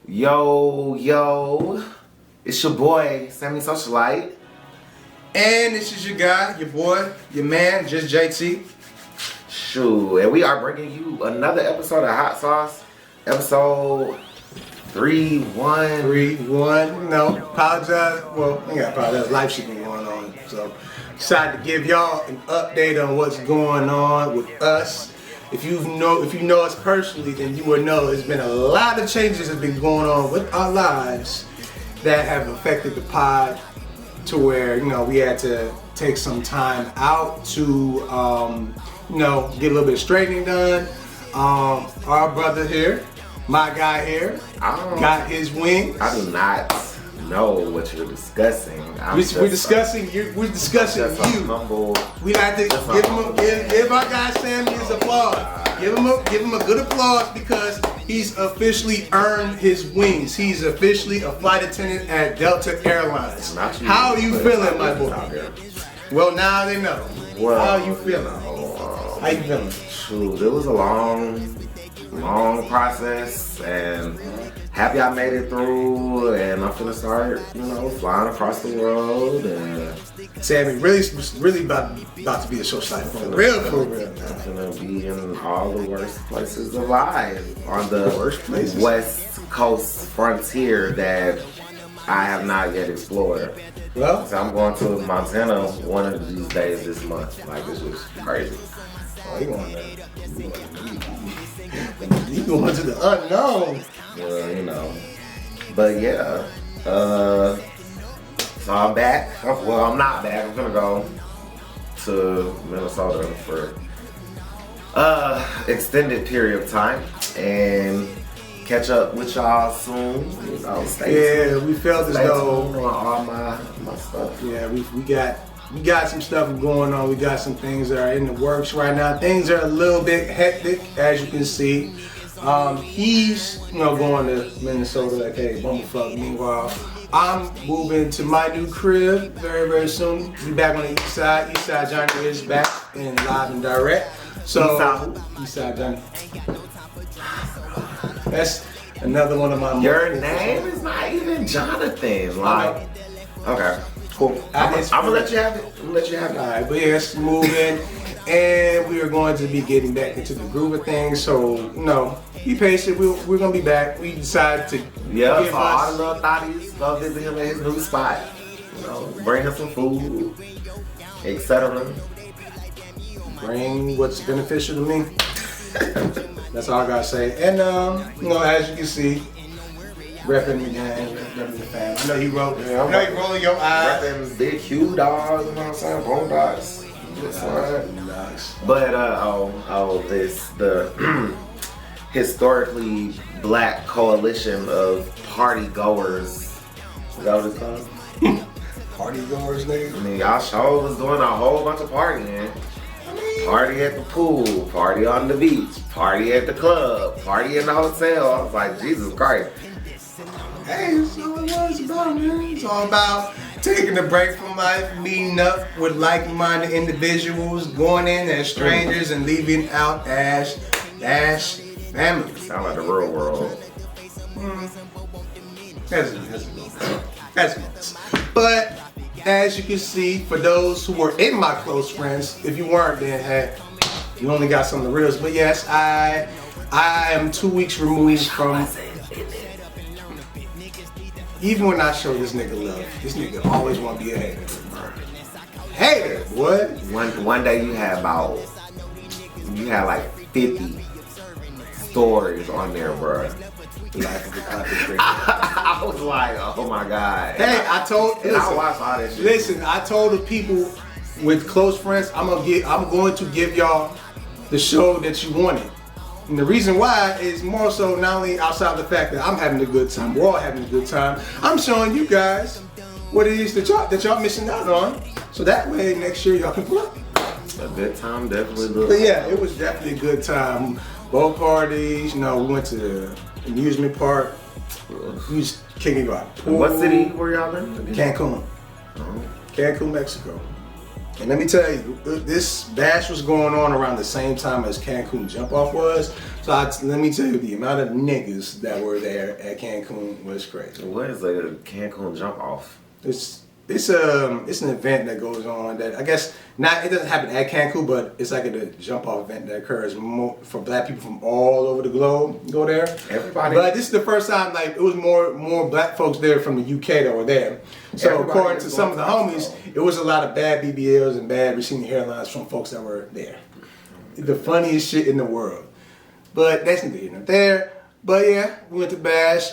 Yo, it's your boy, Sammy Socialite. And this is your guy, your boy, your man, just JT. Shoot, and we are bringing you another episode of Hot Sauce, episode 3-1. No, apologize. Well, I gotta apologize. Life shit been going on. So, decided to give y'all an update on what's going on with us. If you know us personally, then you will know there's been a lot of changes that have been going on with our lives that have affected the pod to where, we had to take some time out to, get a little bit of straightening done. Our brother here, my guy here, got his wings. I do not know what you're discussing. We're discussing you. We like to give our guy Sammy his applause. Give him a good applause because he's officially earned his wings. He's officially a flight attendant at Delta Airlines. How are you feeling, my boy? Well, now they know. How are you feeling? How you feeling? Shoot, it was a long process, and happy I made it through, and I'm finna start, flying across the world. And Sammy, really about to be a socialite for real. I'm gonna be in all the worst places alive on the West Coast frontier that I have not yet explored. Well, so I'm going to Montana one of these days this month. Like, this was crazy. Oh, you going to the unknown. Well, but yeah. So I'm back. Well, I'm not back. I'm gonna go to Minnesota for extended period of time and catch up with y'all soon. We felt as though on all my stuff. Yeah, we got some stuff going on. We got some things that are in the works right now. Things are a little bit hectic, as you can see. He's going to Minnesota like, hey, bumblefuck. Meanwhile, I'm moving to my new crib very, very soon. Be back on the east side. East Side Johnny is back and live and direct. So East Side Johnny. That's another one of my. Your name is not even Jonathan. Like, okay. Cool. I'm gonna let you have it. Alright, but yes, moving, and we are going to be getting back into the groove of things. So, be patient. We're gonna be back. We decided to for all the little thotties, go visit him at his new spot. Bring him some food, etc. Bring what's beneficial to me. That's all I gotta say. And as you can see, repping the gang, repping the fam. I know you rolling your eyes. Repping Big Q dogs, you know what I'm saying? Bone dogs. Nice. But the historically black coalition of party goers. Is that what it's called? Party goers, nigga. I mean, y'all show was doing a whole bunch of partying. Party at the pool, party on the beach, party at the club, party in the hotel. I was like, Jesus Christ. Hey, that's all it was about, man. It's all about taking a break from life, meeting up with like-minded individuals, going in as strangers and leaving out as family. Sound like the real world. That's nice. But as you can see, for those who were in my close friends, if you weren't, then heck, you only got some of the reals. But yes, I am 2 weeks removed from. Even when I show this nigga love, this nigga always want to be a hater, bro. Hater, what? One day you had like 50 stories on there, bro. I was like, oh my God. Hey, I watched all this shit. Listen, I told the people with close friends, I'm going to give y'all the show that you wanted. And the reason why is more so not only outside of the fact that I'm having a good time, we're all having a good time, I'm showing you guys what it is that y'all missing out on. So that way next year y'all can play. A good time, definitely good. But yeah, it was definitely a good time. Both parties, we went to the amusement park. We was kicking out. What city were y'all in? Cancun. Cancun, Mexico. And let me tell you, this bash was going on around the same time as Cancun Jump Off was. So let me tell you, the amount of niggas that were there at Cancun was crazy. What is a Cancun Jump Off? It's an event that goes on that I guess it doesn't happen at Cancun, but it's like a jump off event that occurs for black people from all over the globe go there. Everybody. But this is the first time it was more black folks there from the UK that were there. So according to some of the homies, it was a lot of bad BBLs and bad receding hairlines from folks that were there. The funniest shit in the world. But that's neither here nor there. But yeah, we went to Bash,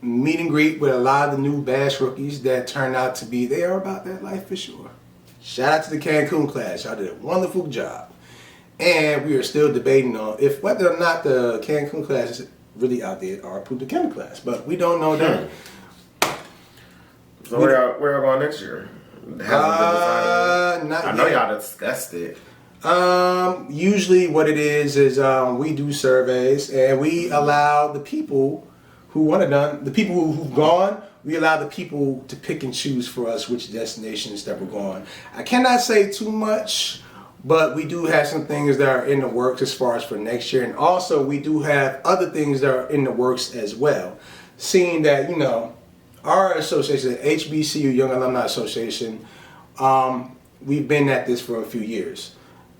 meet and greet with a lot of the new Bash rookies that turned out to be, they are about that life for sure. Shout out to the Cancun class, y'all did a wonderful job. And we are still debating on whether or not the Cancun class is really out there or Punta Cana class, but we don't know that. So where y'all going next year? Hasn't been decided. Not I know yet. y'all discussed it. Usually what it is we do surveys and we allow the people who want it done, the people who've gone, we allow the people to pick and choose for us which destinations that we're going. I cannot say too much, but we do have some things that are in the works as far as for next year. And also we do have other things that are in the works as well. Seeing that, our association, the HBCU Young Alumni Association, we've been at this for a few years.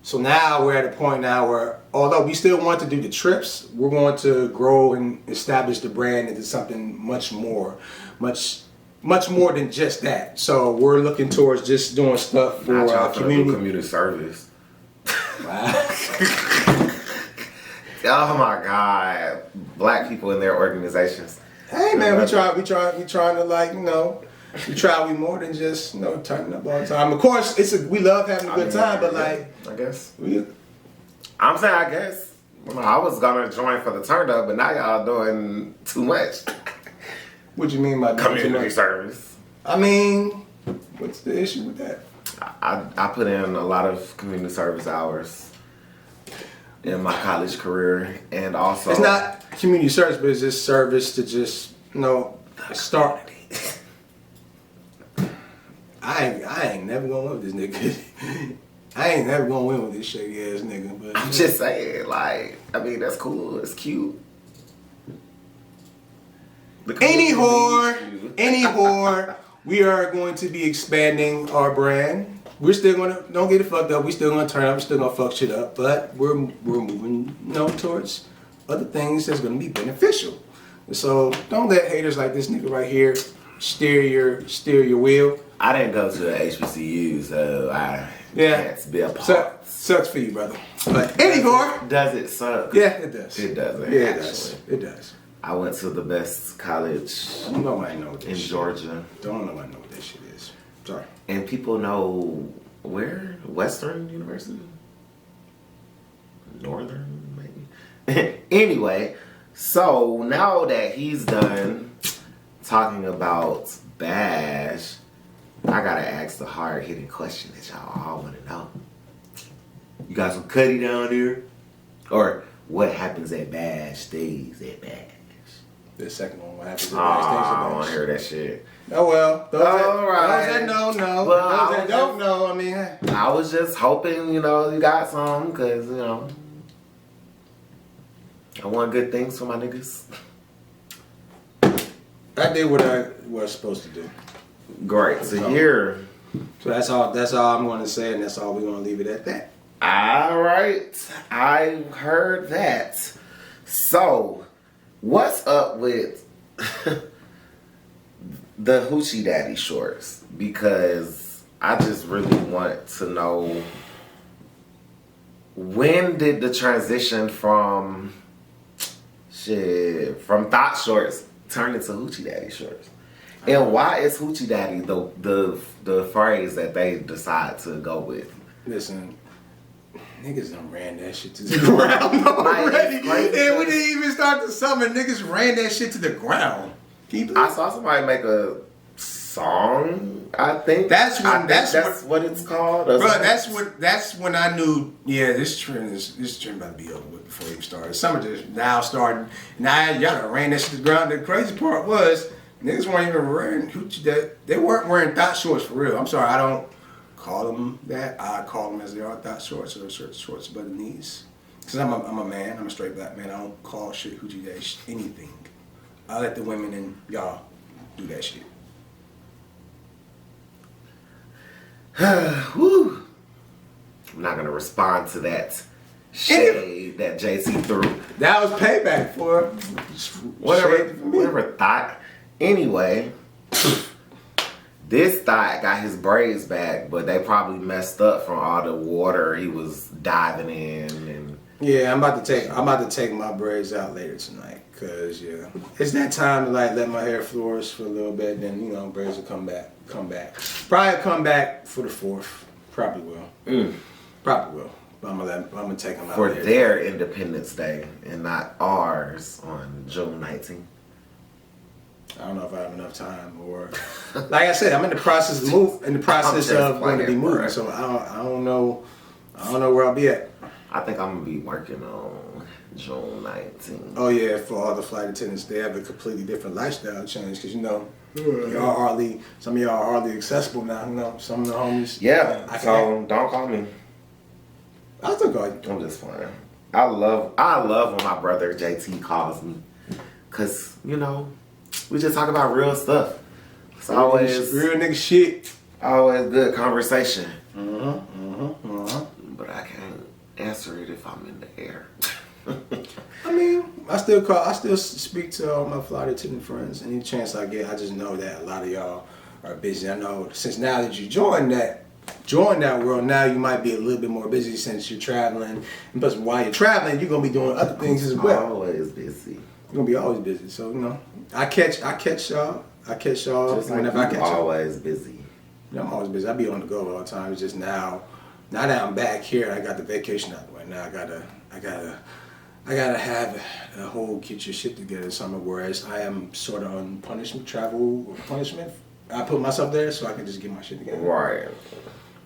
So now we're at a point now where, although we still want to do the trips, we're going to grow and establish the brand into something much more than just that. So we're looking towards just doing stuff for community service. Wow. Oh my God, black people in their organizations. Hey man, we trying to we try more than just turning up all the time. Of course, we love having a good time, but I guess I'm saying I guess I was gonna join for the turn up, but now y'all doing too much. What you mean by community service? I mean, what's the issue with that? I put in a lot of community service hours in my college career, and also it's not community service, but it's just service to just start. I ain't never gonna win with this nigga. I ain't never gonna win with this shady ass nigga. But I'm just saying, that's cool. It's cute. Any whore, we are going to be expanding our brand. We're still gonna, don't get it fucked up. We still gonna turn up. We're still gonna fuck shit up. But we're moving towards other things that's gonna be beneficial. So don't let haters like this nigga right here steer your wheel. I didn't go to the HBCU, so I can't be a part. Sucks for you, brother. But anymore, does it suck? Yeah, it does. It doesn't. Yeah, actually. It does. I went to the best college Nobody know what in Georgia. Don't nobody know what that shit is. Sorry. And people know where? Western University? Northern, maybe? Anyway, so now that he's done talking about Bash, I gotta ask the hard-hitting question that y'all all wanna know. You got some cutty down there? Or what happens at Bash stays at Bash? The second one, what happens at Bash stays at Bash? I don't wanna hear that shit. Oh well, those right. that know. Well, those that don't know, I mean, I was just hoping, you got some, cause, I want good things for my niggas. I did what I was supposed to do. Great to hear. So that's all I'm gonna say, and that's all we're gonna leave it at that. All right, I heard that. So, what's up with the Hoochie Daddy shorts? Because I just really want to know, when did the transition from thought shorts turn into Hoochie Daddy shorts? And why is Hoochie Daddy the phrase that they decide to go with? Listen, niggas done ran that shit to the ground already. And we didn't even start the summer. Niggas ran that shit to the ground. I saw somebody make a song. I think that's what it's called. Bro, that's when I knew. Yeah, this trend about to be over with before it even started. Summer just now starting. Now y'all done ran that shit to the ground. The crazy part was niggas weren't even wearing hoochie. They weren't wearing thought shorts for real. I'm sorry, I don't call them that. I call them as they are, thought shorts or shorts above the knees. Because I'm a man, I'm a straight black man. I don't call shit hoochie dash anything. I let the women and y'all do that shit. Whew. I'm not going to respond to that shade that JC threw. That was payback for whatever thought. Anyway, this thought got his braids back, but they probably messed up from all the water he was diving in. And yeah, I'm about to take my braids out later tonight, cause yeah, it's that time to like let my hair flourish for a little bit. Then you know braids will come back. Probably come back for the 4th. Probably will. Probably will. But I'm gonna take them out for later. Their Independence Day and not ours on June 19th. I don't know if I have enough time, or like I said, I'm in the process of going to be moving, so I don't know where I'll be at. I think I'm gonna be working on June 19th. Oh yeah, for all the flight attendants, they have a completely different lifestyle change because some of y'all are hardly accessible now. You know, some of the homies. Yeah, so don't call me. I'll still call you. I'm just playing. I love when my brother JT calls me, cause you know we just talk about real stuff. It's always real nigga shit. Always good conversation. But I can't answer it if I'm in the air. I mean, I still speak to all my flight attendant friends. Any chance I get, I just know that a lot of y'all are busy. I know since now that you joined that world, now you might be a little bit more busy since you're traveling. And plus, while you're traveling, you're gonna be doing other things as well. Always busy. You're gonna be always busy. So you know, I catch y'all. Just whenever like I catch y'all. Always busy. You know, I'm always busy. I be on the go all the time. It's just now that I'm back here, I got the vacation out of the way. Now I gotta have a whole get your shit together summer. Whereas I am sort of on punishment. I put myself there so I can just get my shit together. Right.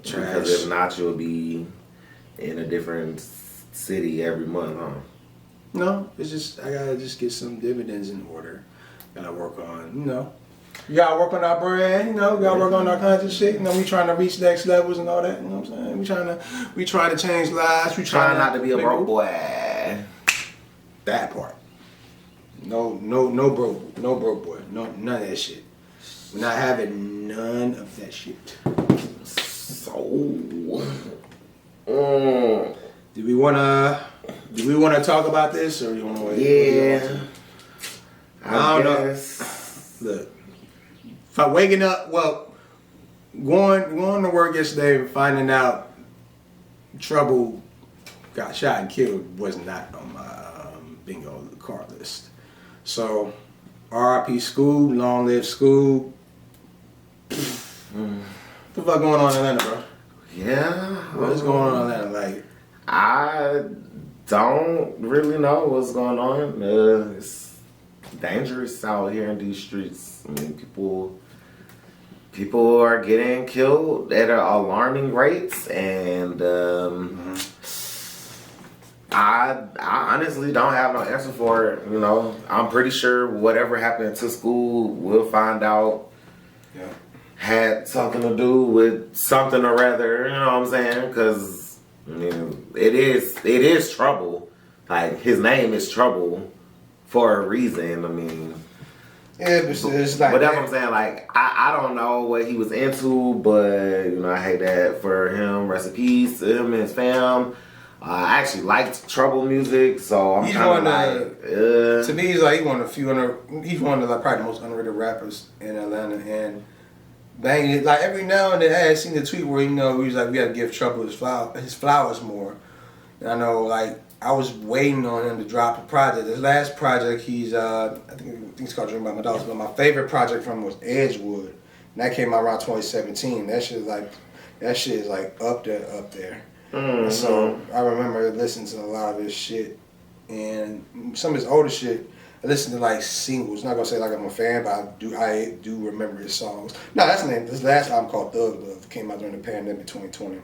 Trash. Because if not, you'll be in a different city every month, huh? No, it's just I gotta just get some dividends in order. Gotta work on, you gotta work on our brand, we gotta work on our kinds of shit. We trying to reach next levels and all that. You know what I'm saying? We trying to change lives. We trying not to be a broke boy. That part. No broke boy. No, none of that shit. We're not having none of that shit. So, do we wanna talk about this, or do you wanna wait? Yeah. I don't know. Look, if I'm waking up, going to work yesterday and finding out Trouble got shot and killed was not on my bingo card list. So, RIP school, long live school. What the fuck going on in Atlanta, bro? Yeah. What's going on in Atlanta? Like, I don't really know what's going on. It's dangerous out here in these streets. I mean, people are getting killed at alarming rates, and I honestly don't have no answer for it. I'm pretty sure whatever happened to school, we'll find out. Yeah. Had something to do with something or rather, you know what I'm saying? Because it is Trouble. Like, his name is Trouble for a reason. I mean, yeah, but it's like. But that's what I'm saying. Like, I don't know what he was into, but I hate that for him. Rest in peace to him and his fam. I actually liked Trouble music, so I'm kind of like. To me, he's one of probably the most underrated rappers in Atlanta, and. Bang, like every now and then I had seen the tweet where he was like, we gotta give Trouble his flowers more. And I know, like, I was waiting on him to drop a project. His last project, he's I think it's called Dream About My Dogs, but my favorite project from him was Edgewood, and that came out around 2017. That shit is like up there. Mm-hmm. So I remember listening to a lot of his shit, and some of his older shit. I listen to like singles. Not gonna say like I'm a fan, but I do remember his songs. No, that's the name. This last album called Thug Love came out during the pandemic 2020.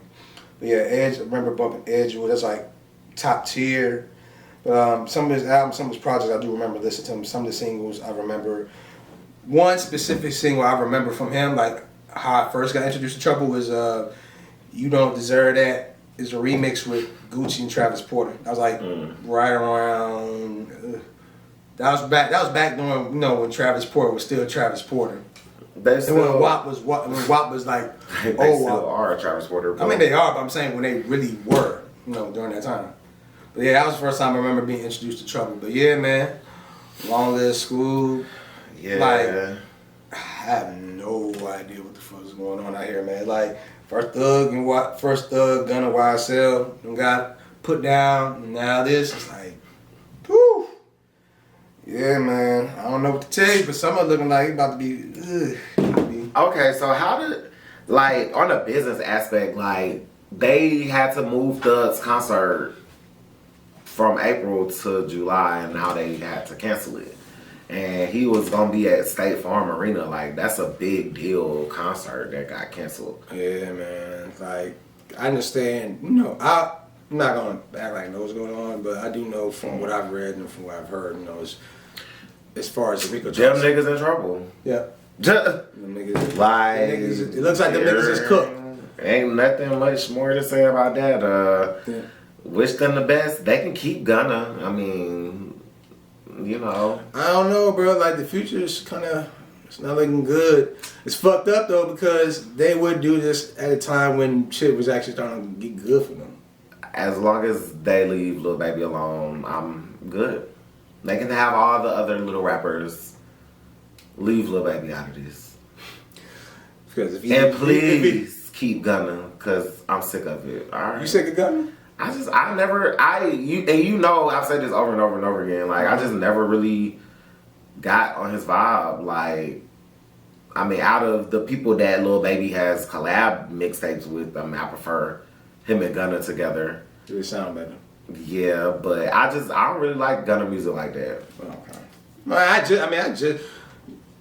But yeah, I remember bumping Edgewood. That's like top tier. But some of his albums, some of his projects, I do remember listening to him. Some of the singles I remember. One specific single I remember from him, like how I first got introduced to Trouble, was You Don't Deserve That is a remix with Gucci and Travis Porter. I was like right around. That was back during when Travis Porter was still Travis Porter. They still, and when WAP was like they still are Travis Porter. I mean they are, but I'm saying when they really were, during that time. But yeah, that was the first time I remember being introduced to Trouble. But yeah, man, Long Live School. Yeah. Like, I have no idea what the fuck is going on out here, man. Like, First Thug, Gunna, YSL, and got put down, and now this. It's like, whew. Yeah, man. I don't know what to tell you, but some are looking like it's about to be. Okay, so how did, like, on the business aspect, like, they had to move Thug's concert from April to July, and now they had to cancel it. And he was gonna be at State Farm Arena. Like, that's a big deal concert that got canceled. Yeah, man. Like, I understand. I'm not gonna act like I know what's going on, but I do know from what I've read and from what I've heard. As far as the Rico Them niggas in trouble. Yeah. Them niggas. Like, it looks like them niggas is cooked. Ain't nothing much more to say about that. Wish them the best. They can keep Gunna. I mean, I don't know, bro. Like, the future is it's not looking good. It's fucked up, though, because they would do this at a time when shit was actually starting to get good for them. As long as they leave Lil Baby alone, I'm good. They can have all the other little rappers leave Lil Baby out of this. Because please keep Gunna, because I'm sick of it. All right. You sick of Gunna? I've said this over and over and over again. Like, I just never really got on his vibe. Like, I mean, out of the people that Lil Baby has collab mixtapes with, I prefer him and Gunna together. Do it sound better? Yeah, but I don't really like Gunna music like that. Okay. Well,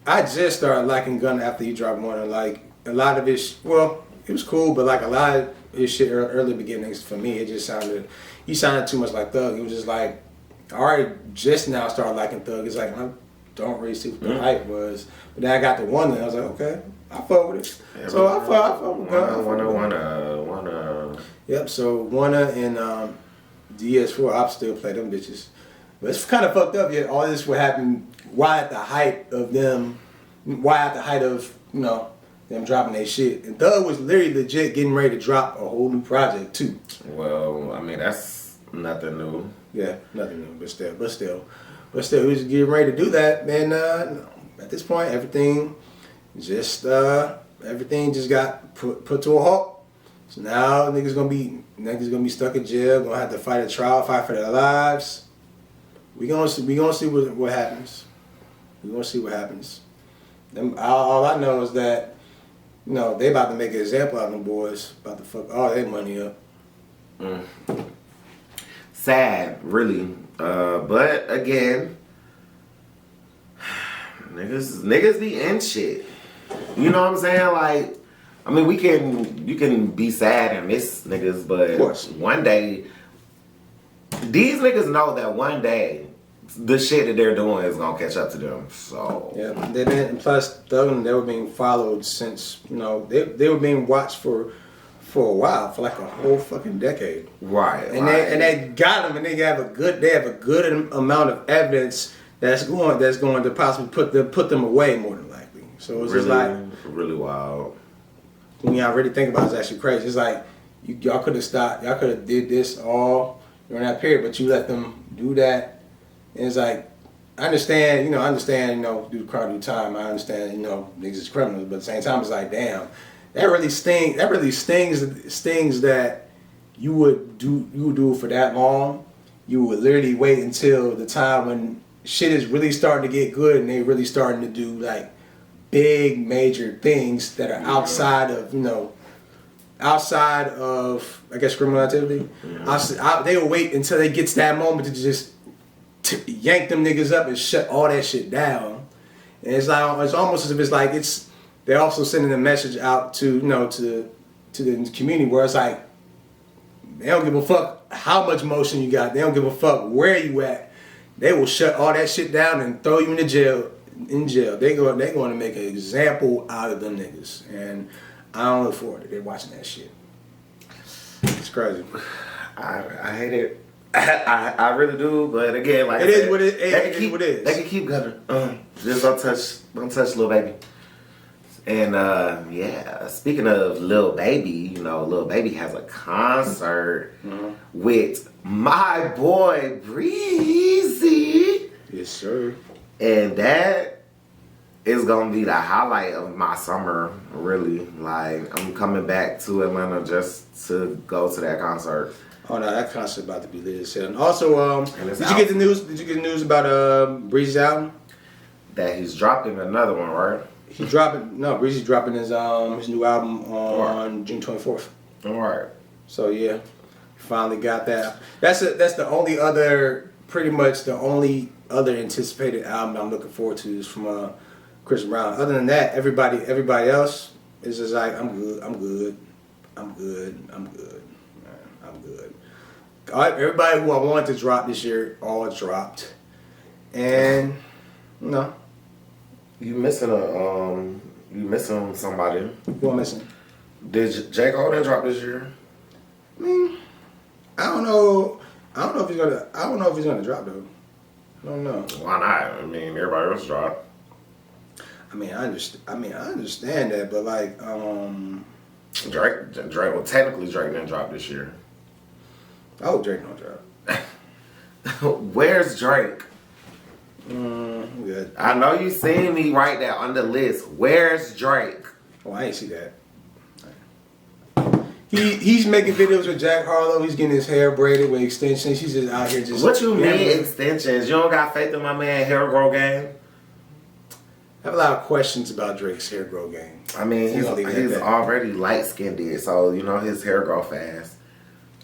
I just started liking Gunna after he dropped One. Like, a lot of his, it was cool, but like a lot of his shit early beginnings for me, he sounded too much like Thug. It was just like, I already just now started liking Thug. It's like, I don't really see what the hype was. But then I got to One, and I was like, okay, I fuck with it. Yeah, so I fuck with Gunna. Yep, so Wanna and DS4, I still play them bitches. But it's kind of fucked up, yet all this would happen why at the height of them dropping their shit. And Thug was literally legit getting ready to drop a whole new project too. Well, I mean, that's nothing new. Yeah, nothing new, but still, he was getting ready to do that. And at this point, everything just got put to a halt. So now niggas gonna be stuck in jail, gonna have to fight a trial, fight for their lives. We gonna see what happens. We gonna see what happens. All I know is that they about to make an example out of them boys, about to fuck all their money up. Sad, really. But again, niggas be in shit. You know what I'm saying? Like, I mean, you can be sad and miss niggas, but one day, these niggas know that one day, the shit that they're doing is gonna catch up to them. So yeah, and plus Thug and they were being followed since they were being watched for a while, for like a whole fucking decade. Right. And they got them, and they have a good amount of evidence that's going to possibly put them away more than likely. So it's really, just like really wild. When y'all really think about it, it's actually crazy. It's like y'all could have stopped, y'all could have did this all during that period, but you let them do that. And it's like, I understand, due crowd, due time, I understand, niggas is criminals, but at the same time, it's like, damn, that really stings that you would do it for that long. You would literally wait until the time when shit is really starting to get good and they really starting to do like big major things that are outside of I guess criminal activity. They will wait until they get to that moment to just yank them niggas up and shut all that shit down. And it's almost as if they're also sending a message out to the community where it's like they don't give a fuck how much motion you got. They don't give a fuck where you at. They will shut all that shit down and throw you in jail. They're going to make an example out of them niggas. And I don't look forward to watching that shit. It's crazy. I hate it. I really do, but again, like It I is said, what it they is. can keep, What it is. They can keep gunning. Just don't touch Lil Baby. And yeah, speaking of Lil Baby, you know, Lil Baby has a concert with my boy Breezy. Yes, sir. And that is gonna be the highlight of my summer, really. Like, I'm coming back to Atlanta just to go to that concert. Oh no, that concert about to be lit as hell. And also, And did you get the news? Did you get the news about Breezy's album? That he's dropping another one, right? Breezy's dropping his new album on June 24th. All right. So yeah, finally got that. That's the only other, pretty much the only other anticipated album I'm looking forward to is from Chris Brown. Other than that, everybody else is just like, I'm good. Everybody who I wanted to drop this year all dropped, and no. You missing somebody. Who I'm missing? Did J. Cole didn't drop this year? I mean, I don't know if he's gonna drop though. I don't know. Why not? I mean, everybody else dropped. I mean, I understand that, but like, Drake. Well, technically, Drake didn't drop this year. oh, Drake don't drop. Where's Drake? Good. I know you seen me write that on the list. Where's Drake? Oh, I ain't see that. He's making videos with Jack Harlow. He's getting his hair braided with extensions. He's just out here just. What you mean extensions? You don't got faith in my man hair grow game? I have a lot of questions about Drake's hair grow game. I mean, he's already light skinned, so you know his hair grow fast.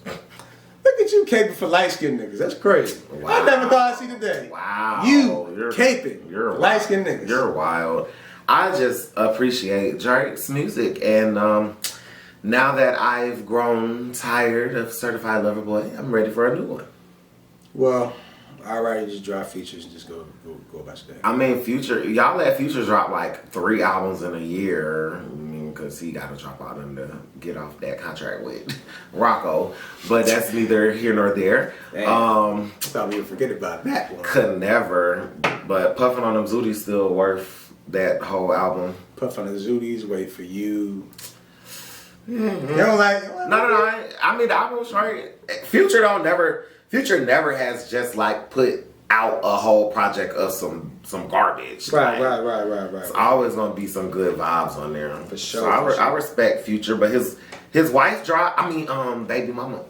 Look at you caping for light skinned niggas. That's crazy. Wow. I never thought I'd see the day. Wow. You're caping. You're light skinned niggas. You're wild. I just appreciate Drake's music, and now that I've grown tired of Certified Lover Boy, I'm ready for a new one. Well, I'd rather just drop features and just go about your day. I mean, y'all let Future drop like 3 albums in a year. I mean, because he got to drop out to get off that contract with Rocco. But that's neither here nor there. I thought we would forget about that one. Could never. But Puffin' on Them Zooties still worth that whole album. Puff on the Zooties, Wait for You. Mm-hmm. You don't like? No. I mean, the album was right. Future never has just like put out a whole project of some garbage. Right. It's always gonna be some good vibes on there. For sure. So I respect Future, but his wife dropped. I mean, baby mama.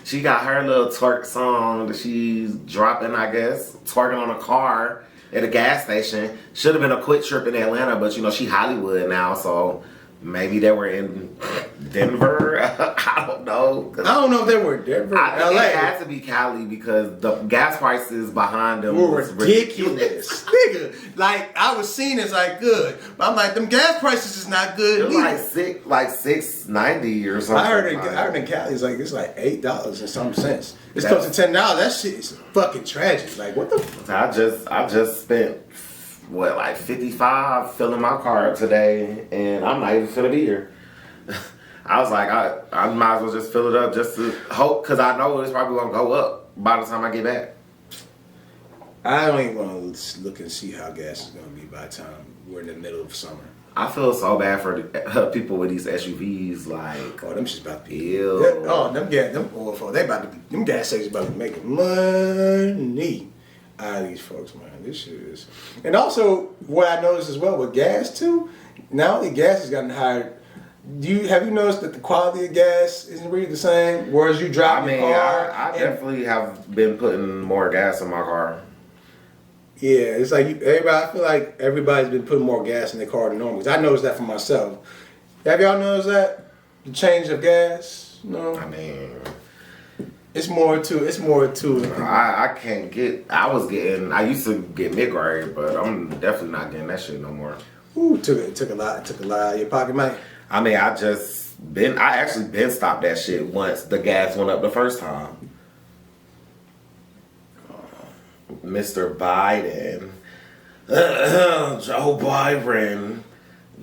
She got her little twerk song that she's dropping. I guess twerking on a car at a gas station. Should have been a quick trip in Atlanta, but you know she Hollywood now, so. Maybe they were in Denver. I don't know. I don't know if they were in Denver. LA. It had to be Cali because the gas prices behind them were was ridiculous. Nigga, like I was seeing it's like good, but I'm like them gas prices is not good. It was like $6.90 or something. I heard in Cali it's like $8 and some cents. It's close to $10. That shit is fucking tragic. Like what the? I just spent. What, like 55 filling my car up today, and I'm not even finna be here. I was like, I might as well just fill it up just to hope, because I know it's probably gonna go up by the time I get back. I don't even want to look and see how gas is gonna be by the time we're in the middle of summer. I feel so bad for the people with these SUVs, like. Oh, them shit's about to be. Ew. Them gas stations about to be making money. Out of these folks, man. This shit is. And also, what I noticed as well with gas too, not only gas has gotten higher. Have you noticed that the quality of gas isn't really the same? Whereas you drive your car. I definitely have been putting more gas in my car. Yeah, it's like I feel like everybody's been putting more gas in their car than normal. 'Cause I noticed that for myself. Have y'all noticed that? The change of gas? No. I mean. It's more to it. I can't get. I used to get mid-grade, but I'm definitely not getting that shit no more. Ooh, took a lot out of your pocket, Mike. I mean, I actually been stopped that shit once the gas went up the first time. Mr. Biden, Joe Biden,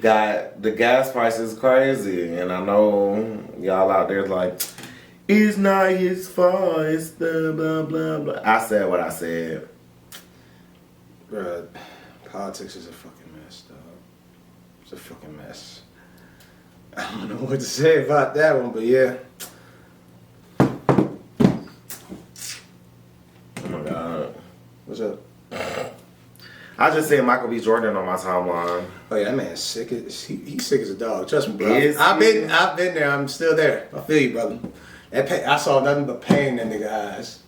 got the gas prices crazy, and I know y'all out there like, it's not his fault. It's the blah blah blah. I said what I said. Bruh, politics is a fucking mess, dog. It's a fucking mess. I don't know what to say about that one, but yeah. Oh my God. What's up? I just seen Michael B. Jordan on my timeline. Oh yeah, that man's sick. He's sick as a dog. Trust me, bro. I've been there. I'm still there. I feel you, brother. That pain, I saw nothing but pain in that nigga eyes.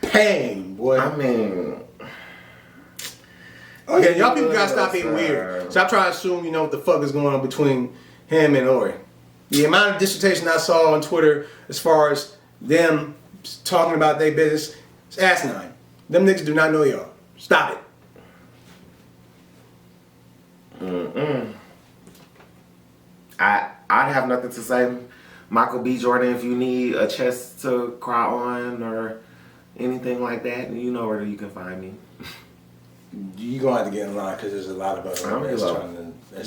Pain, boy. I mean, oh yeah, y'all people gotta stop being weird. Stop trying to assume you know what the fuck is going on between him and Ori. The amount of dissertation I saw on Twitter as far as them talking about their business, it's asinine. Them niggas do not know y'all. Stop it. I'd have nothing to say. Michael B. Jordan, if you need a chest to cry on or anything like that, you know where you can find me. You gonna have to get in line because there's a lot of us that's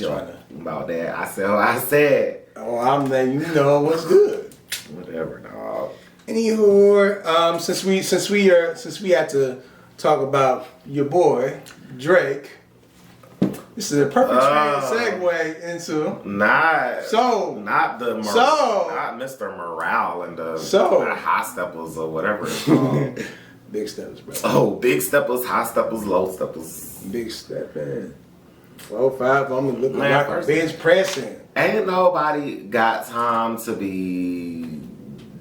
trying to. About that, I said what I said. Oh, I'm letting you know what's good. Whatever, dog. Anywho, since we had to talk about your boy Drake, this is a perfect segue into not Mr. Morale and the high steppers or whatever it's called. Big steppers, bro. Oh, big steppers, high steppers, low steppers. Big step, man. 4-5, I'm looking like a bench pressing. Ain't nobody got time to be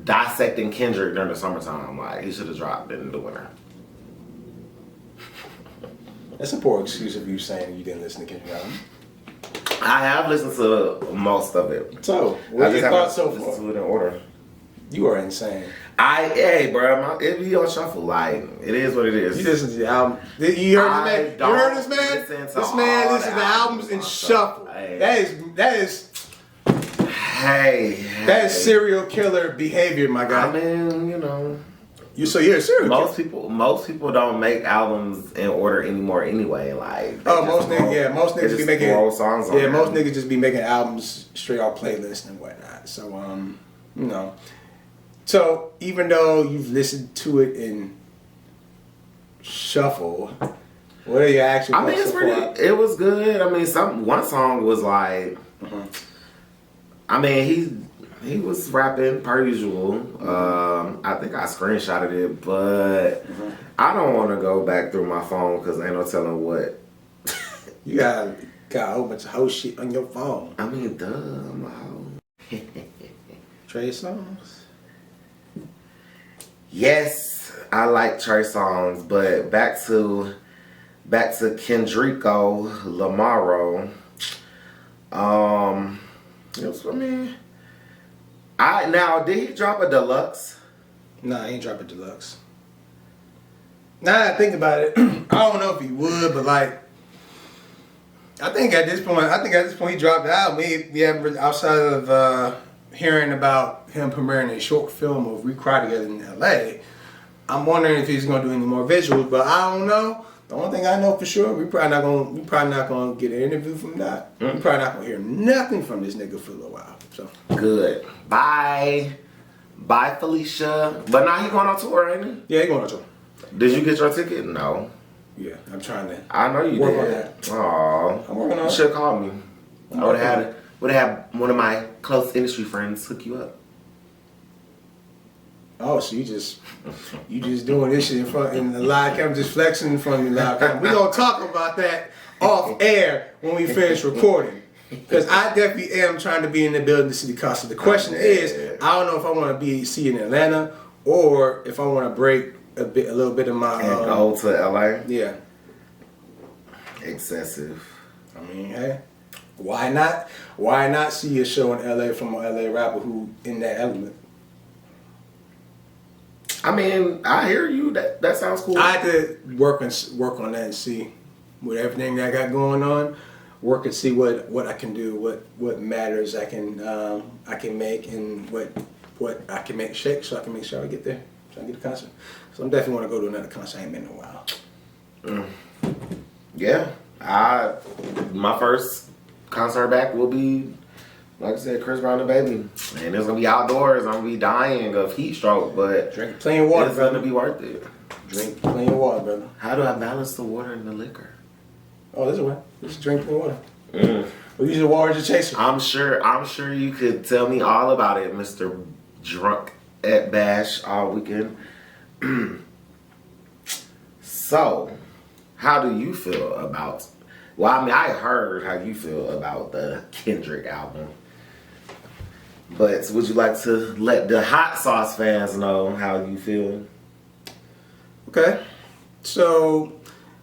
dissecting Kendrick during the summertime. Like, he should have dropped it in the winter. That's a poor excuse of you saying you didn't listen to Kendrick album. I have listened to most of it. So, what are your thoughts so far? Listen to it in order. You are insane. Hey, bro, it be on shuffle. Like, it is what it is. You listen to the album. You heard this man? You heard this man? This man listens to albums in shuffle. Hey. That is serial killer behavior, my guy. I mean, you know. So you're a serial killer. Most people don't make albums in order anymore anyway. Like, most niggas be making songs. Most niggas just be making albums straight off playlists and whatnot. So you know. So even though you've listened to it in shuffle, what are your actual? I mean, it's pretty. It was good. I mean, one song was like. I mean, he was rapping per usual. I think I screenshotted it, but I don't want to go back through my phone because ain't no telling what. You got a whole bunch of hoe shit on your phone. I mean, duh, I'm a hoe. Trey Songz. Yes, I like Trey Songz, but back to Kendrico Lamar. Yes, I mean, now did he drop a deluxe? Nah, he ain't drop a deluxe. Now that I think about it, I don't know if he would, but like, I think at this point he dropped the album. We haven't really, outside of hearing about him premiering a short film of We Cry Together in L.A. I'm wondering if he's gonna do any more visuals, but I don't know. The only thing I know for sure, we probably not gonna get an interview from that. We probably not gonna hear nothing from this nigga for a little while. So good. Bye, Felicia. But now he going on tour, ain't he? Yeah, he going on tour. Did you get your ticket? No. Yeah, I'm trying to. I know you work did. on that. Aw, I'm working on it. You should have called me. I would have had one of my close industry friends hook you up. Oh, so you just doing this shit in the live camera, just flexing in front of the live camera. We gonna talk about that off air when we finish recording, because I definitely am trying to be in the building to see the concert. The question is, I don't know if I want to see in Atlanta or if I want to break a little bit of my and go to LA. Yeah. Excessive. I mean, hey, why not? Why not see a show in LA from an LA rapper who in that element? I mean, I hear you. That sounds cool. I had to work on that and see with everything that I got going on. Work and see what I can do, what matters I can make, and what I can make shake, so I can make sure I get there, so I get the concert. So I'm definitely want to go to another concert. I ain't been in a while. Yeah, my first concert back will be, like I said, Chris Brown and Baby. And it's going to be outdoors. I'm going to be dying of heat stroke, but drink plenty of water, it's going to be worth it. Drink plenty of water, brother. How do I balance the water and the liquor? Oh, this way. Just drink plenty of water. We use the water as a chaser. I'm sure you could tell me all about it, Mr. Drunk at Bash all weekend. So, how do you feel about... Well, I mean, I heard how you feel about the Kendrick album. But would you like to let the hot sauce fans know how you feel? Okay. So,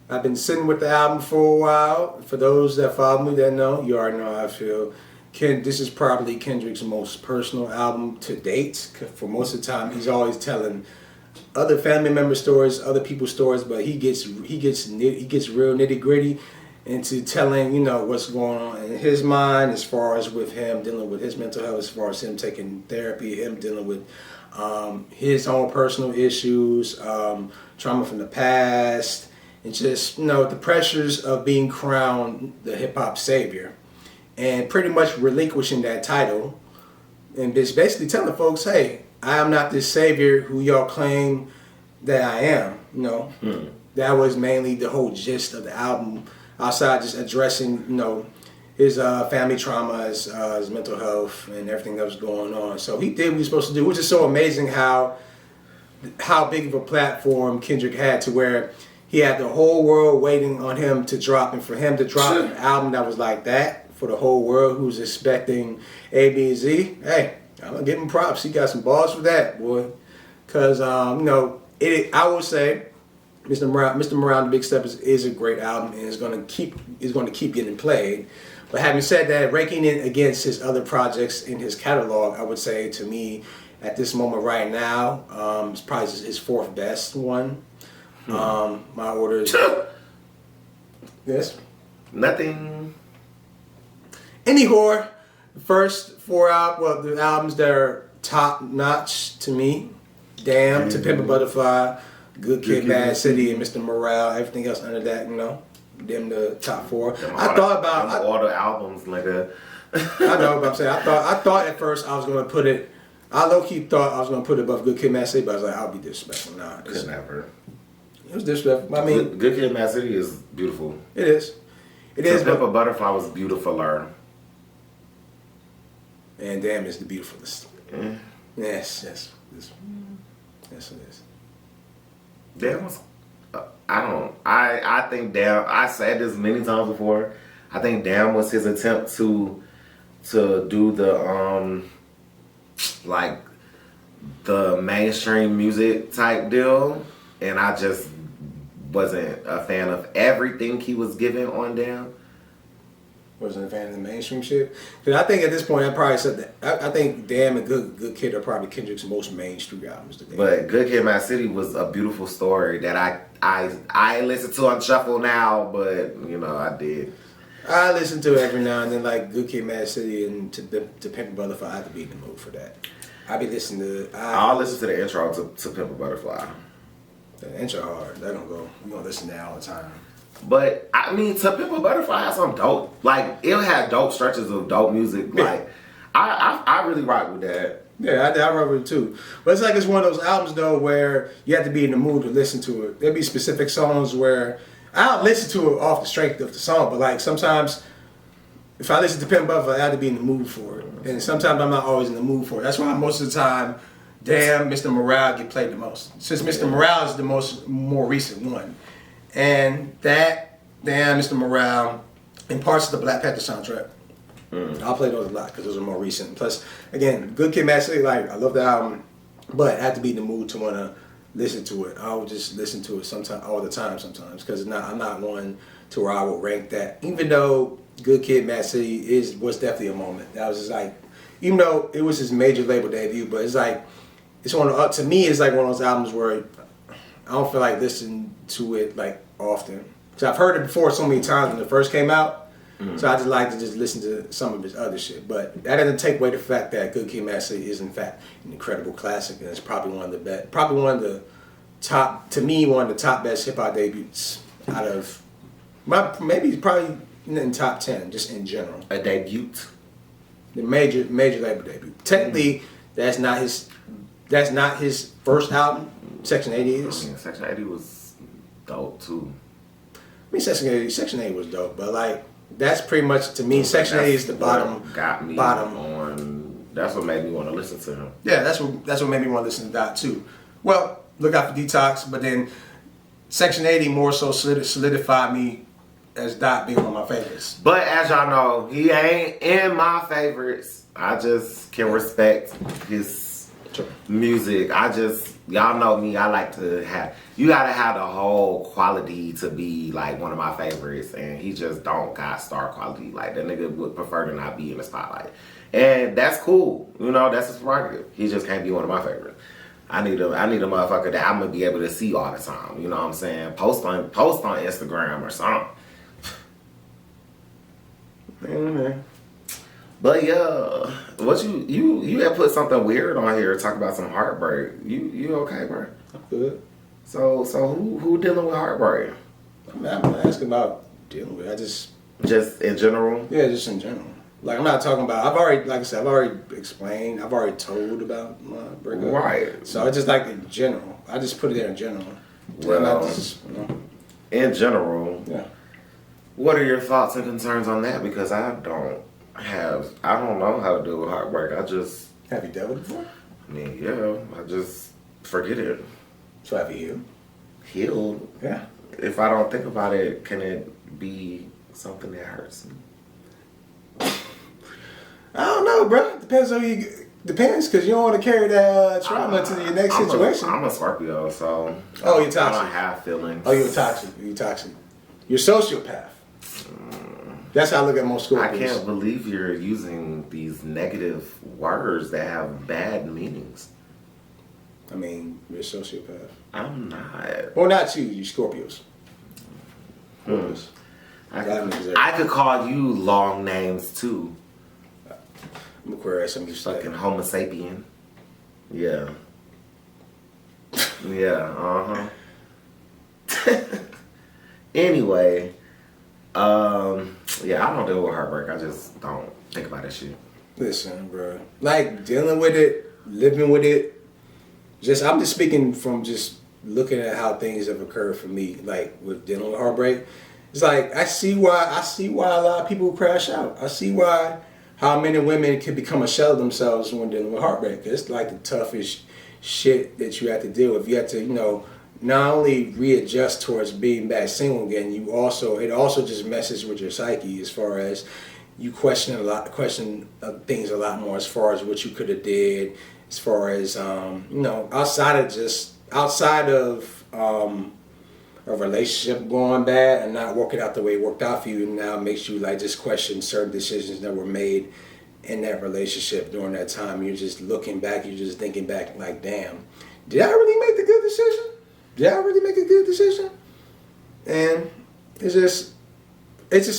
I've been sitting with the album for a while. For those that follow me that know, you already know how I feel. This is probably Kendrick's most personal album to date. For most of the time, he's always telling other family member stories, other people's stories, but he gets real nitty gritty into telling, you know, what's going on in his mind as far as with him dealing with his mental health, as far as him taking therapy, him dealing with his own personal issues, trauma from the past, and just, you know, the pressures of being crowned the hip-hop savior and pretty much relinquishing that title and just basically telling folks, hey, I am not this savior who y'all claim that I am, you know. That was mainly the whole gist of the album, outside just addressing, you know, his family trauma, his mental health, and everything that was going on. So he did what he was supposed to do, which is so amazing how big of a platform Kendrick had, to where he had the whole world waiting on him to drop, and for him to drop an album that was like that for the whole world who's expecting A, B, and Z. Hey, I'm gonna give him props. He got some balls for that, boy. Cause you know, I will say, Mr. Morale, The Big Step is a great album, and is gonna keep getting played. But having said that, ranking it against his other projects in his catalog, I would say, to me, at this moment right now, it's probably his fourth best one. My order is... Yes? Nothing. Any whore. The first four the albums that are top notch to me: Damn, To Pimp a Butterfly, Good Kid, Mad City, and Mr. Morale. Everything else under that, you know, them the top four. I thought about all the albums, nigga. I know what I'm saying. I thought at first I was gonna put it. I low key thought I was gonna put it above Good Kid, Mad City, but I was like, I'll be disrespectful. Nah, Could never. It was disrespectful. I mean, Good Kid, Mad City is beautiful. It is. It is. To Pimp a Butterfly was beautifuler. And Damn is the beautifulest. Yes, it is. Damn was, I think Damn, I said this many times before, I think Damn was his attempt to do the, like, the mainstream music type deal, and I just wasn't a fan of everything he was giving on Damn. Wasn't a fan of the mainstream shit. Because I think at this point, I probably said that. I think Damn and Good Kid are probably Kendrick's most mainstream albums today. But Good Kid, Mad City was a beautiful story that I listen to on shuffle now, but you know I did. I listen to it every now and then, like Good Kid, Mad City, and to Pimp a Butterfly. I have to be in the mood for that. I be listening to. I'll listen to the intro to Pimp a Butterfly. The intro hard. That don't go. You gonna listen to that all the time. But I mean, To Pimp a Butterfly has some dope. Like it had dope stretches of dope music. Like I really rock with that. Yeah, I rock with it too. But it's like it's one of those albums though where you have to be in the mood to listen to it. There'll be specific songs where I'll listen to it off the strength of the song, but like sometimes if I listen to Pimp a Butterfly, I have to be in the mood for it. And sometimes I'm not always in the mood for it. That's why most of the time, Damn, Mr. Morale get played the most. Since Mr. Morale is the more recent one. And that, Damn, Mr. Morale, and parts of the Black Panther soundtrack. I'll play those a lot because those are more recent. Plus, again, Good Kid, Mad City, like, I love the album, but I have to be in the mood to want to listen to it. I will just listen to it all the time sometimes because I'm not one to where I will rank that. Even though Good Kid, Mad City was definitely a moment. That was just like, even though it was his major label debut, but it's like, to me, it's like one of those albums where I don't feel like listening to it like often. Because I've heard it before so many times when it first came out. So I just like to just listen to some of his other shit. But that doesn't take away the fact that Good Kid, Mad City is in fact an incredible classic, and it's probably one of the best, probably one of the top, to me, one of the top best hip hop debuts out of, maybe probably in top 10, just in general. A debut. The major label debut. Technically, that's not his first album. Section 80 is. I mean, Section 80 was dope too. I mean, Section 80 was dope, but like that's pretty much to me. Section 80 is the bottom. Got me bottom on. That's what made me want to listen to him. Yeah, that's what made me want to listen to Dot too. Well, look out for Detox, but then Section 80 more so solidified me as Dot being one of my favorites. But as y'all know, he ain't in my favorites. I just can respect his music. Y'all know me, I like to you gotta have the whole quality to be like one of my favorites, and he just don't got star quality. Like, that nigga would prefer to not be in the spotlight. And that's cool. You know, that's his prerogative. He just can't be one of my favorites. I need a motherfucker that I'm gonna be able to see all the time. You know what I'm saying? Post on Instagram or something. Mm-hmm. But yeah, what you had put something weird on here, talk about some heartbreak. You okay, bro? I'm good. So who dealing with heartbreak? I'm not asking about dealing with it. Just in general? Yeah, just in general. Like, I'm not talking about, I've already explained, I've already told about my breakup. Right. So I just like in general. I just put it there in general. Well, in general. Yeah. What are your thoughts and concerns on that? Because I don't know how to deal with heartbreak. Have you dealt with it before? I mean, yeah, I just forget it. So have you healed? Healed? Yeah. If I don't think about it, can it be something that hurts me? I don't know, bro. Depends, because you don't want to carry that trauma to your next situation. I'm a Scorpio, so oh, you're toxic. I don't have feelings. Oh, you're toxic. You're a sociopath. That's how I look at most Scorpios. I can't believe you're using these negative words that have bad meanings. I mean, you're a sociopath. I'm not. Well, not you Scorpios. I could call you long names too. I'm Aquarius. I'm just fucking Homo sapien. Yeah. Yeah. Anyway, yeah, I don't deal with heartbreak. I just don't think about that shit. Listen, bro. Like, dealing with it, living with it. I'm just speaking from just looking at how things have occurred for me. Like, with dealing with heartbreak, it's like I see why a lot of people crash out. I see how men and women can become a shell of themselves when dealing with heartbreak. It's like the toughest shit that you have to deal with. You have to, not only readjust towards being back single again, it also just messes with your psyche as far as you question things a lot more as far as what you could have did, as far as outside of a relationship going bad and not working out the way it worked out for you, and now makes you like just question certain decisions that were made in that relationship during that time. You're just looking back, you're just thinking back like, damn, did I really make the good decision? Did I really make a good decision? And it's just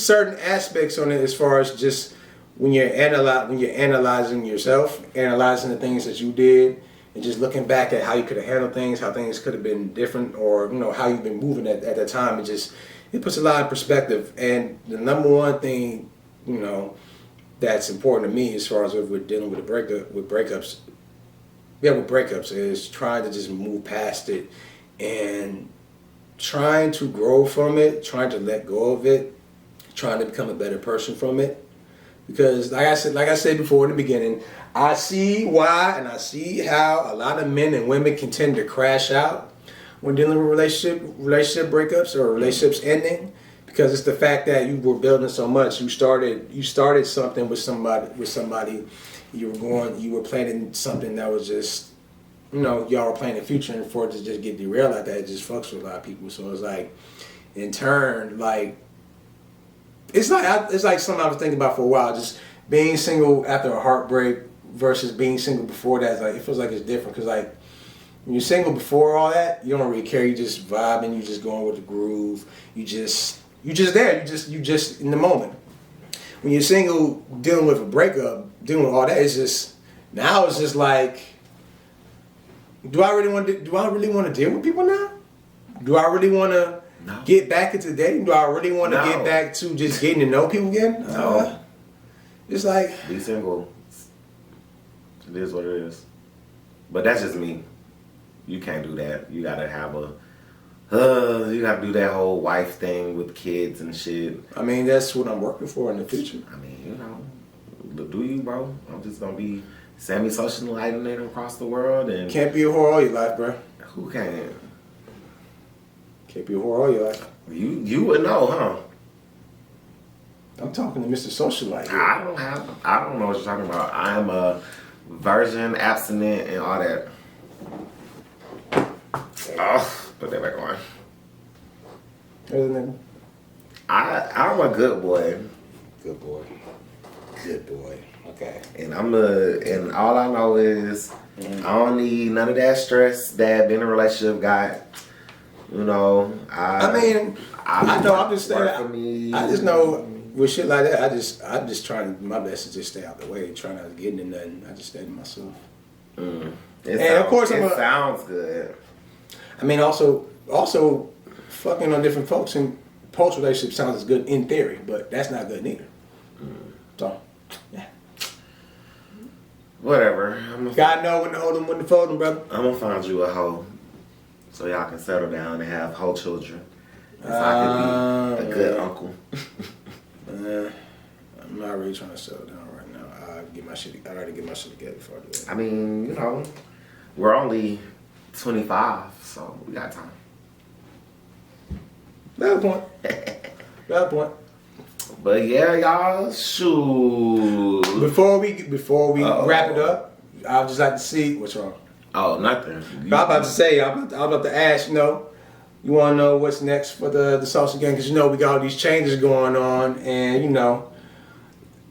certain aspects on it as far as just when you're analyzing yourself, analyzing the things that you did, and just looking back at how you could have handled things, how things could have been different, or how you've been moving at that time. It puts a lot in perspective. And the number one thing, that's important to me as far as if we're dealing with breakups is trying to just move past it and trying to grow from it, trying to let go of it, trying to become a better person from it. Because like I said before in the beginning, I see why and I see how a lot of men and women can tend to crash out when dealing with relationship breakups or relationships ending, because it's the fact that you were building so much. You started something with somebody. You were planning something that was just, y'all were planning the future, and for it to just get derailed like that, it just fucks with a lot of people. So it's like, in turn, like, it's like something I was thinking about for a while. Just being single after a heartbreak versus being single before that. Like, it feels like it's different, because like when you're single before all that, you don't really care. You just vibing. You just going with the groove. You just there. You just in the moment. When you're single, dealing with a breakup, dealing with all that, it's just like, do I really want to deal with people now? Do I really want to No. Get back into dating? Do I really want to get back to just getting to know people again? No. It's like... Be single. It is what it is. But that's just me. You can't do that. You gotta have a... you gotta do that whole wife thing with kids and shit. I mean, that's what I'm working for in the future. I mean, you know, do you, bro? I'm just gonna be semi-socializing across the world and... Can't be a whore all your life, bro. Who can? Can't be a whore all your life. You would know, huh? I'm talking to Mr. Socialite here. I don't know what you're talking about. I'm a virgin, abstinent, and all that. Oh, put that back on. I'm a good boy. Good boy. Good boy. Okay. And and all I know is I don't need none of that stress that being in a relationship got. You know, I know. I'm just saying. I just know with shit like that. I'm just trying to do my best to just stay out the way, trying not to get into nothing. I just stay to myself. Of course, it sounds good. I mean, also, fucking on different folks in post relationship sounds good in theory, but that's not good neither. So, yeah. Whatever. God know when to hold them, when to fold them, brother. I'm gonna find you a hoe. So y'all can settle down and have whole children. So I can be a good uncle. I'm not really trying to settle down right now. I gotta get my shit together before I do that. I mean, you know, we're only 25, so we got time. Valid point. Valid point. But yeah, y'all, shoot. Before we wrap it up, I would just like to see what's wrong. Oh, nothing. I'm about to say, I'm about to ask, you know, you want to know what's next for the Saucy Gang, because, you know, we got all these changes going on, and, you know,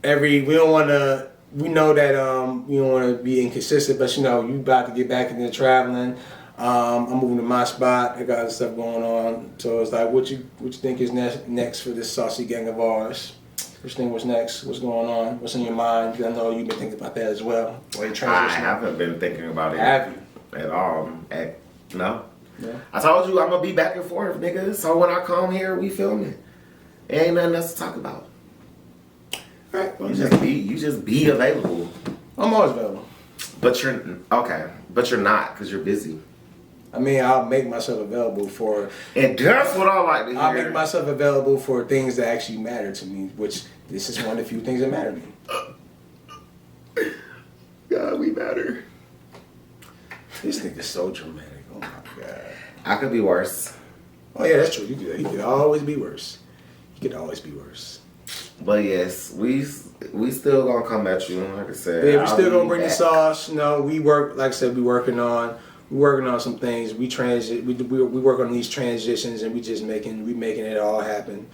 we know that we don't want to be inconsistent, but, you know, you about to get back into traveling. I'm moving to my spot. I got other stuff going on. So it's like, what you think is next for this Saucy Gang of ours? What's next? What's going on? What's in your mind? I know you've been thinking about that as well. I haven't been thinking about it. Have you? At all. No. Yeah. I told you I'm going to be back and forth, nigga. So when I come here, we filming. Ain't nothing else to talk about. All right. Well, you just be available. I'm always available. But you're not, because you're busy. I mean, I'll make myself available for... And that's what I like to hear. I'll make myself available for things that actually matter to me, which this is one of the few things that matter to me. God, we matter. This nigga's so dramatic. Oh my God. I could be worse. Oh yeah, that's true. He could always be worse. He could always be worse. But yes, we still gonna come at you, like I said. Yeah, we still gonna bring the sauce. You know, we work, like I said, we working on some things. We work on these transitions, and we making it all happen.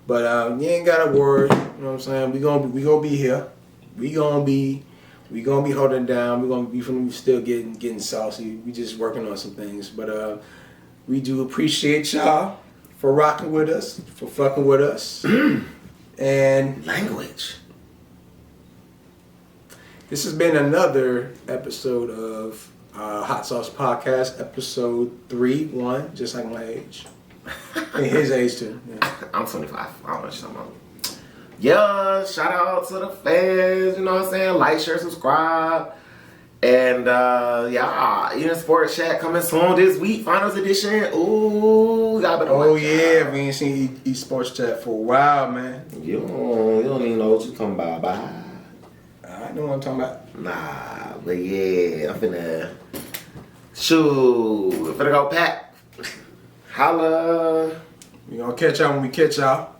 But you ain't gotta worry. You know what I'm saying? We gonna be here. We gonna be holding down. We gonna be still getting saucy. We just working on some things. But we do appreciate y'all for rocking with us, for fucking with us. And language. This has been another episode of Hot Sauce Podcast, episode 3-1, just like my age. And his age too. Yeah. I'm 25. I don't know what you're talking about. Yeah, shout out to the fans, you know what I'm saying? Like, share, subscribe. And yeah, Eating Sports Chat coming soon this week, finals edition. Ooh, y'all better watch yeah, we ain't seen Eat Sports Chat for a while, man. You don't even know what you come by. I know what I'm talking about. Nah, but yeah, I'm finna go pack. Holla. We gonna catch y'all when we catch y'all.